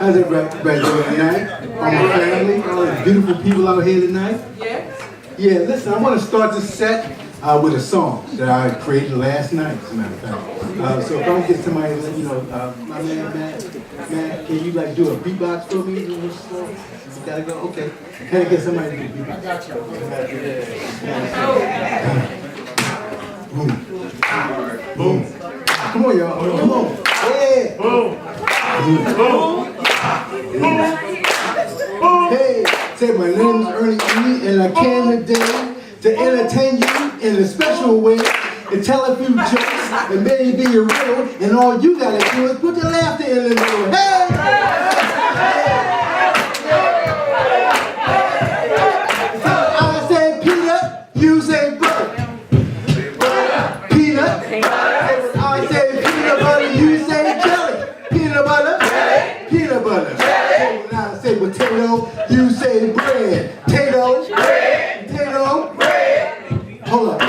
How's everybody doing tonight? All my family, all the beautiful people out here tonight? Yeah, listen, I want to start this set with a song that I created last night, as a matter of fact. So if I don't get somebody, you know, my man, Matt, can you like do a beatbox for me? You gotta go? Okay. Can I get somebody to do a beatbox? I got you. Boom. Boom. Come on, y'all. Come on. Yeah. Boom. Hey, say my name is Ernie and I came today to entertain you in a special way and tell a few jokes and maybe be real, and all you gotta do is put your laughter in the middle. Hey! So I say peanut, you say butter. Peanut. I say peanut butter, you say jelly. Peanut butter, peanut butter. Now I say potato, you say bread. Potato, potato, bread. Hold up, I'm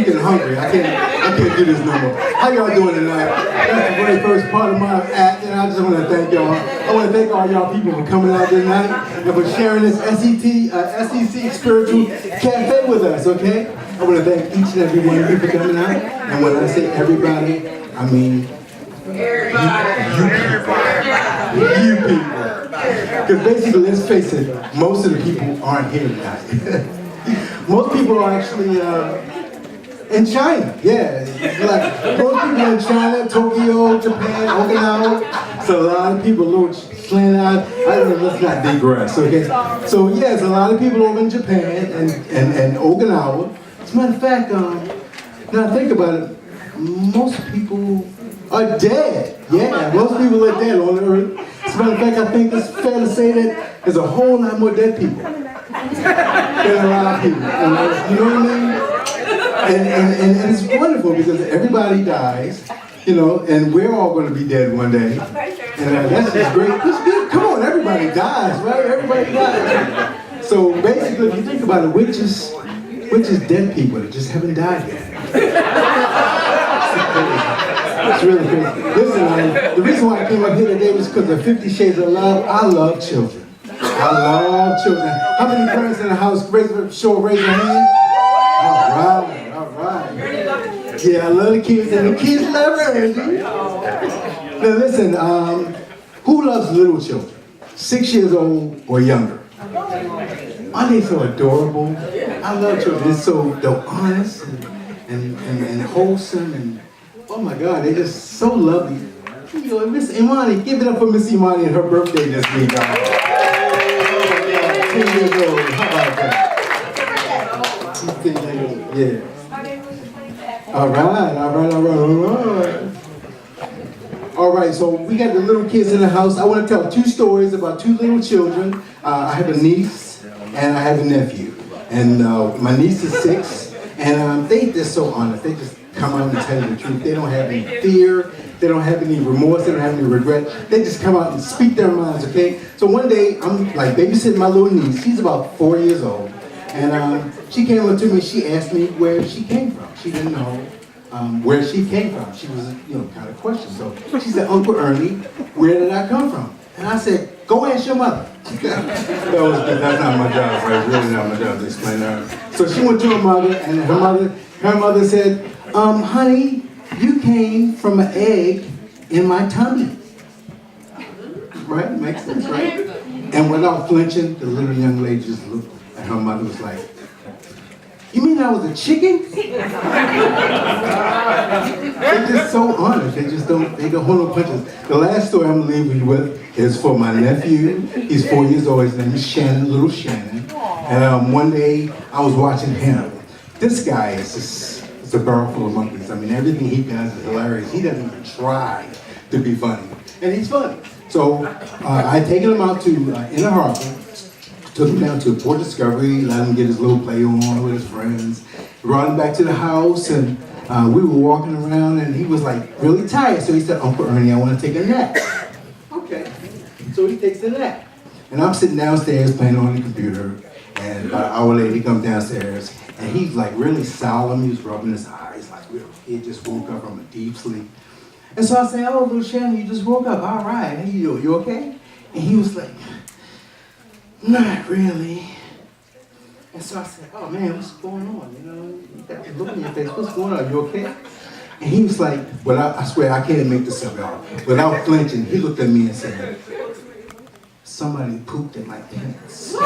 getting hungry. I can't do this no more. How y'all doing tonight? That's the very first part of my act, and I just want to thank y'all. I want to thank all y'all people for coming out tonight and for sharing this SEC Spiritual Cafe with us, okay? I want to thank each and every one of you for coming out. And when I say everybody, I mean you people. Because basically, let's face it, most of the people aren't here tonight. Most people are actually in China. Yeah, like most people in China, Tokyo, Japan, Okinawa. So a lot of people, a little slant out. I don't know, let's not digress, okay? So yes, a lot of people over in Japan and Okinawa. As a matter of fact, now I think about it, most people are dead. Yeah, most people are dead on the earth. As a matter of fact, I think it's fair to say that there's a whole lot more dead people than a lot of people. And, you know what I mean? And it's wonderful because everybody dies, you know, and we're all going to be dead one day. And that's just great. That's good. Come on, everybody dies, right? Everybody dies. So basically, if you think about it, which is dead people that just haven't died yet. It's really crazy. Listen, the reason why I came up here today was because of 50 Shades of Love. I love children. I love children. How many parents in the house? Raise your hand. All right. Yeah, I love the kids, and the kids love Ernie. Now listen, who loves little children? 6 years old or younger? Aren't they so adorable? I love children. They're honest and wholesome, and oh my God, they're just so lovely. You know, Miss Imani, give it up for Miss Imani and her birthday this week. 10 years old. How about that? Yeah. All right, so we got the little kids in the house. I want to tell 2 stories about 2 little children. I have a niece and I have a nephew. And my niece is 6, and they're so honest. They just come out and tell you the truth. They don't have any fear. They don't have any remorse. They don't have any regret. They just come out and speak their minds, okay? So one day, I'm like babysitting my little niece. She's about 4 years old. And she came up to me, she asked me where she came from. She didn't know where she came from. She was, you know, kind of questioned. So she said, Uncle Ernie, where did I come from? And I said, go ask your mother. That's not my job, right? It's really not my job to explain to her. So she went to her mother, and her mother said, honey, you came from an egg in my tummy. Right? Makes sense, right? And without flinching, the little young lady just looked, and her mother was like, you mean I was a chicken? They're just so honest. They don't hold no punches. The last story I'm gonna leave you with is for my nephew. He's 4 years old. His name is Shannon, little Shannon. And one day I was watching him. This guy is just, it's a barrel full of monkeys. I mean, everything he does is hilarious. He doesn't even try to be funny. And he's funny. So I taken him out to Inner Harbor, took him down to Port Discovery, let him get his little play on with his friends, brought him back to the house, and we were walking around, and he was like really tired. So he said, Uncle Ernie, I want to take a nap. Okay. So he takes a nap. And I'm sitting downstairs playing on the computer, and about an hour later he comes downstairs, and he's like really solemn. He was rubbing his eyes like he just woke up from a deep sleep. And so I say, oh, little Shannon, you just woke up. All right. How you doing? You okay? And he was like, not really. And so I said, oh man, what's going on? You know, you got the look in your face, what's going on, you okay? And he was like, well, I swear, I can't make this up, y'all. Without flinching, he looked at me and said, somebody pooped in my pants. And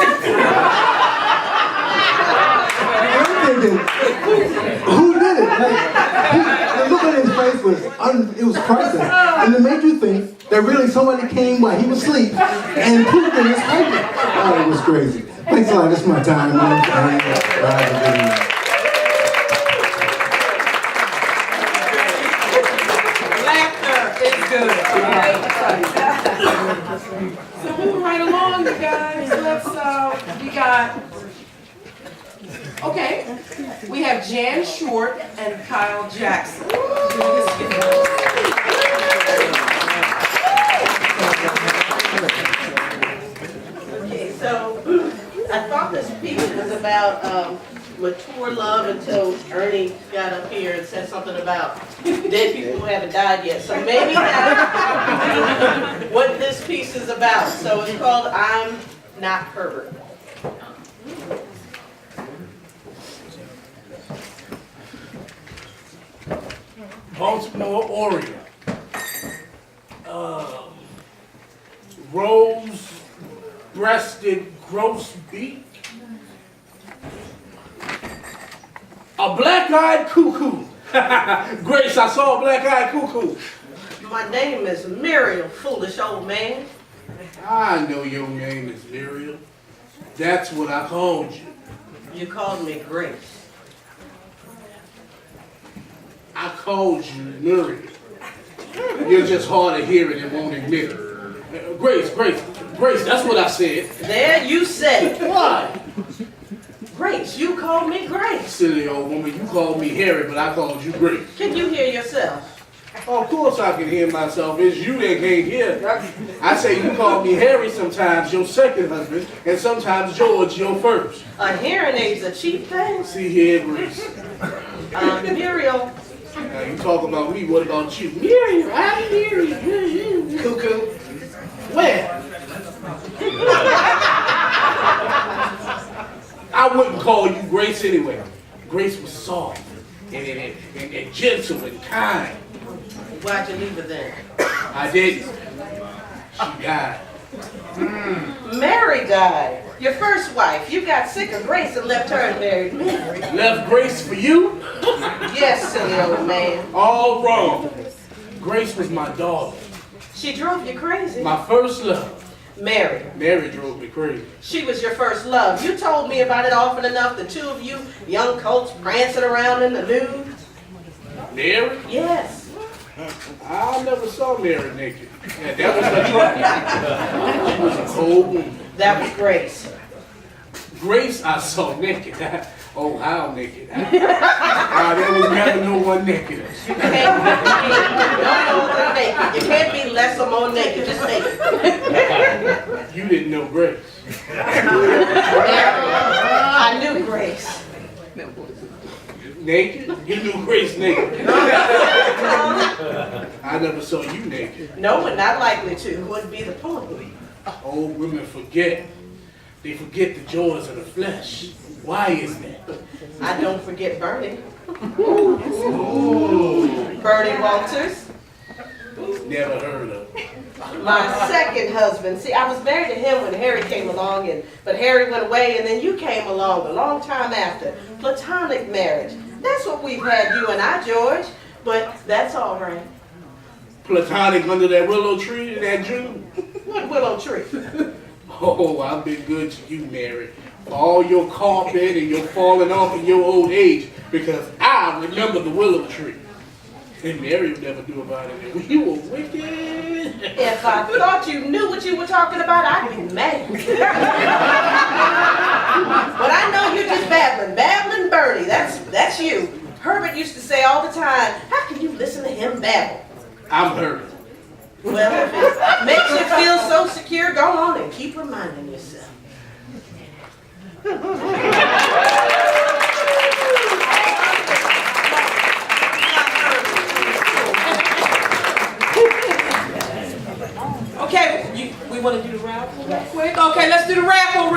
I'm thinking, who did it? Like, the look on his face was, it was priceless. And it made you think that really somebody came while he was asleep and pooped in his pants. Oh, it was crazy. Thanks a lot, this is my time. So moving right along, you guys. We have Jan Short and Kyle Jackson. Okay, so I thought this piece was about mature love until Ernie got up here and said something about dead people who haven't died yet. So maybe that's what this piece is about. So it's called I'm Not Herbert. Baltimore, Oregon. Rose-breasted gross beak. A black-eyed cuckoo. Grace, I saw a black-eyed cuckoo. My name is Muriel, foolish old man. I know your name is Muriel. That's what I called you. You called me Grace. I called you Muriel. You're just hard of hearing and won't admit it. Grace, that's what I said. There, you said it. Why? Grace, you called me Grace. Silly old woman, you called me Harry, but I called you Grace. Can you hear yourself? Oh, of course I can hear myself. It's you that can't hear. I say you call me Harry sometimes, your second husband, and sometimes George, your first. A hearing aid's a cheap thing. See here, Grace. Muriel. Now you talk about me, what about you? Muriel, I hear you. Cuckoo. Where? I wouldn't call you Grace anyway. Grace was soft and gentle and kind. Why'd you leave her then? I didn't. She died. Mary died. Your first wife. You got sick of Grace and left her and married me. Left Grace for you? Yes, silly old man. All wrong. Grace was my daughter. She drove you crazy. My first love. Mary. Mary drove me crazy. She was your first love. You told me about it often enough, the two of you, young colts prancing around in the nude. Mary? Yes. I never saw Mary naked. Yeah, that was her trouble. She was a cold woman. That was Grace. Grace I saw naked. Oh, how naked. There was never no one naked. You can't be You can't be less or more naked. Just naked. You didn't know Grace. I knew Grace. Naked? You knew Grace naked. I never saw you naked. No, and not likely to. Wouldn't be the point. Old women forget. They forget the joys of the flesh. Why is that? I don't forget Bernie. Ooh. Bernie Walters. Never heard of. My second husband. See, I was married to him when Harry came along, but Harry went away, and then you came along a long time after. Platonic marriage. That's what we've had, you and I, George. But that's all right. Platonic under that willow tree in that June? What willow tree? Oh, I've been good to you, Mary. For all your carpet and your falling off in your old age, because I remember the willow tree. And Mary would never do about it. You were wicked. If I thought you knew what you were talking about, I'd be mad. But I know you're just babbling Bernie. That's you. Herbert used to say all the time, how can you listen to him babble? I'm Herbert. Well, if it makes you feel so secure, go on and keep reminding yourself. Okay, we want to do the raffle real quick? Okay, let's do the raffle.